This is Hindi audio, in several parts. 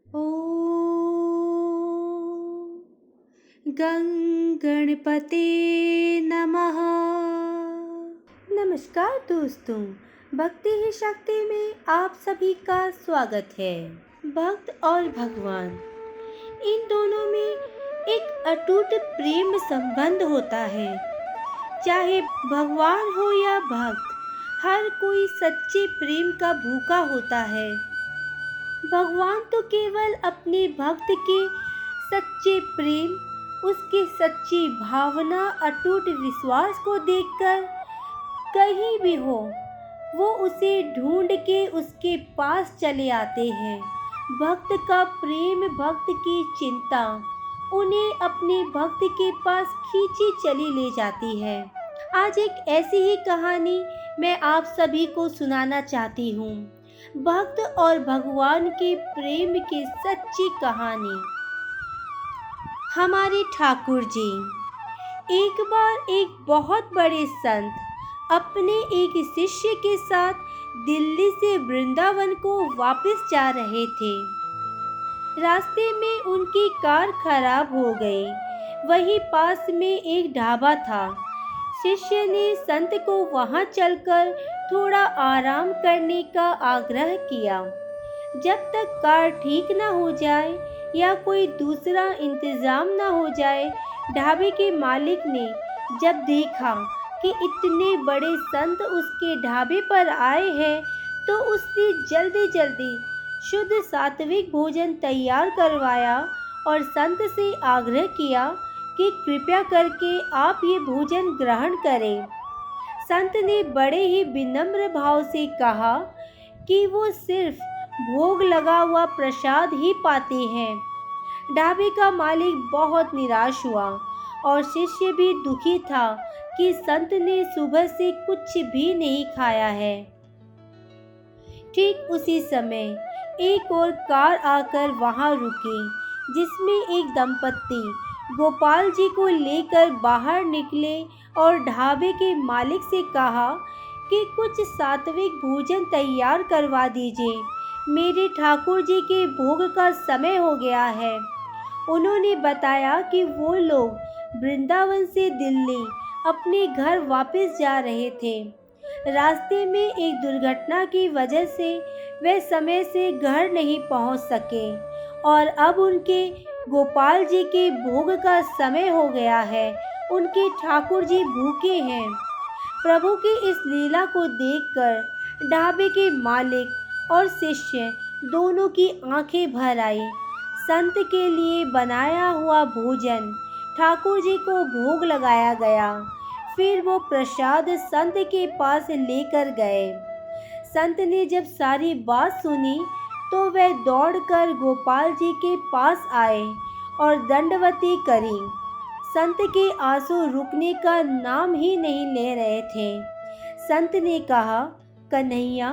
ॐ गं गणपते नमः। नमस्कार दोस्तों, भक्ति ही शक्ति में आप सभी का स्वागत है। भक्त और भगवान, इन दोनों में एक अटूट प्रेम संबंध होता है। चाहे भगवान हो या भक्त, हर कोई सच्चे प्रेम का भूखा होता है। भगवान तो केवल अपने भक्त के सच्चे प्रेम, उसकी सच्ची भावना, अटूट विश्वास को देखकर कहीं भी हो, वो उसे ढूंढ के उसके पास चले आते हैं। भक्त का प्रेम, भक्त की चिंता उन्हें अपने भक्त के पास खींची चली ले जाती है। आज एक ऐसी ही कहानी मैं आप सभी को सुनाना चाहती हूँ। भक्त और भगवान के प्रेम की सच्ची कहानी। हमारे ठाकुर जी। एक बार एक बहुत बड़े संत अपने एक शिष्य के साथ दिल्ली से वृंदावन को वापस जा रहे थे। रास्ते में उनकी कार खराब हो गई। वहीं पास में एक ढाबा था। शिष्य ने संत को वहां चलकर थोड़ा आराम करने का आग्रह किया, जब तक कार ठीक न हो जाए या कोई दूसरा इंतजाम न हो जाए। ढाबे के मालिक ने जब देखा कि इतने बड़े संत उसके ढाबे पर आए हैं, तो उसने जल्दी जल्दी शुद्ध सात्विक भोजन तैयार करवाया और संत से आग्रह किया कि कृपया करके आप ये भोजन ग्रहण करें। संत ने बड़े ही विनम्र भाव से कहा कि वो सिर्फ भोग लगा हुआ प्रसाद ही पाते हैं। ढाबे का मालिक बहुत निराश हुआ और शिष्य भी दुखी था कि संत ने सुबह से कुछ भी नहीं खाया है। ठीक उसी समय एक और कार आकर वहां रुकी, जिसमें एक दंपत्ति गोपाल जी को लेकर बाहर निकले और ढाबे के मालिक से कहा कि कुछ सात्विक भोजन तैयार करवा दीजिए, मेरे ठाकुर जी के भोग का समय हो गया है। उन्होंने बताया कि वो लोग वृंदावन से दिल्ली अपने घर वापस जा रहे थे। रास्ते में एक दुर्घटना की वजह से वे समय से घर नहीं पहुंच सके और अब उनके गोपाल जी के भोग का समय हो गया है। उनके ठाकुर जी भूखे हैं। प्रभु की इस लीला को देखकर ढाबे के मालिक और शिष्य दोनों की आंखें भर आई। संत के लिए बनाया हुआ भोजन ठाकुर जी को भोग लगाया गया। फिर वो प्रसाद संत के पास लेकर गए। संत ने जब सारी बात सुनी तो वे दौड़कर गोपाल जी के पास आए और दंडवती करी। संत के आंसू रुकने का नाम ही नहीं ले रहे थे। संत ने कहा, कन्हैया,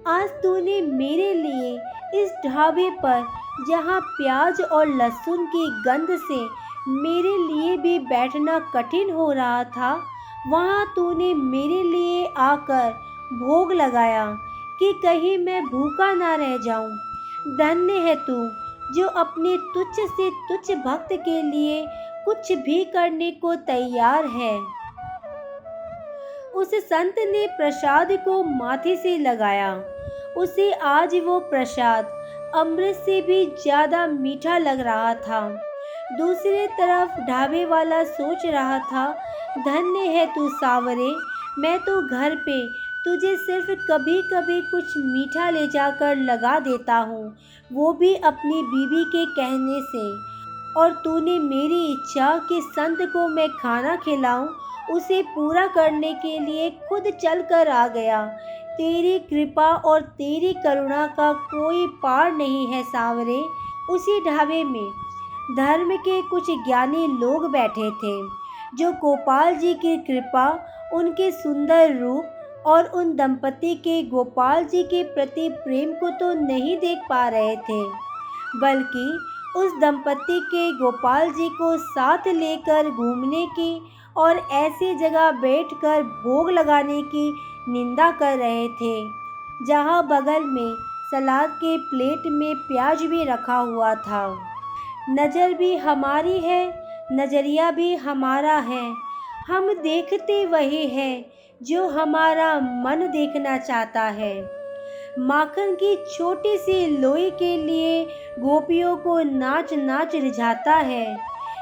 आज तूने मेरे लिए इस ढाबे पर, जहाँ प्याज और लहसुन की गंध से मेरे लिए भी बैठना कठिन हो रहा था, वहाँ तूने मेरे लिए आकर भोग लगाया कि कहीं मैं भूखा ना रह जाऊं। धन्य है तू जो अपने तुच्छ से तुच्छ भक्त के लिए कुछ भी करने को तैयार है। उस संत ने प्रसाद को माथे से लगाया। उसे आज वो प्रसाद अमृत से भी ज्यादा मीठा लग रहा था। दूसरी तरफ ढाबे वाला सोच रहा था, धन्य है तू सावरे, मैं तो घर पे तुझे सिर्फ कभी कभी कुछ मीठा ले जाकर लगा देता हूँ, वो भी अपनी बीवी के कहने से। और तूने मेरी इच्छा कि संत को मैं खाना खिलाऊं, उसे पूरा करने के लिए खुद चल कर आ गया। तेरी कृपा और तेरी करुणा का कोई पार नहीं है सावरे। उसी ढाबे में धर्म के कुछ ज्ञानी लोग बैठे थे, जो गोपाल जी की कृपा, उनके सुंदर रूप और उन दंपति के गोपाल जी के प्रति प्रेम को तो नहीं देख पा रहे थे, बल्कि उस दंपति के गोपाल जी को साथ लेकर घूमने की और ऐसी जगह बैठकर भोग लगाने की निंदा कर रहे थे, जहां बगल में सलाद के प्लेट में प्याज भी रखा हुआ था। नज़र भी हमारी है, नज़रिया भी हमारा है। हम देखते वही हैं जो हमारा मन देखना चाहता है। माखन की छोटी सी लोई के लिए गोपियों को नाच नाच रिझाता है।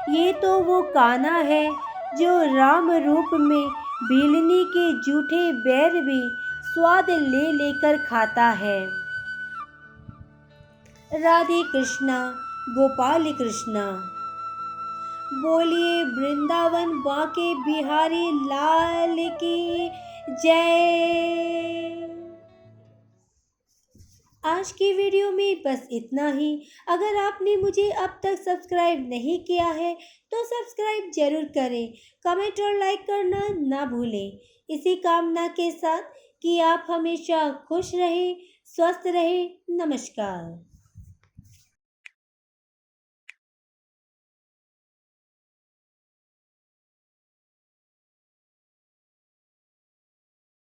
ये तो वो कान्हा है जो राम रूप में भीलनी के जूठे बैर भी स्वाद ले लेकर खाता है। राधे कृष्णा, गोपाल कृष्णा। बोलिए वृंदावन बांके बिहारी लाल की जय। आज की वीडियो में बस इतना ही। अगर आपने मुझे अब तक सब्सक्राइब नहीं किया है तो सब्सक्राइब जरूर करें। कमेंट और लाइक करना ना भूलें। इसी कामना के साथ कि आप हमेशा खुश रहें, स्वस्थ रहें। नमस्कार।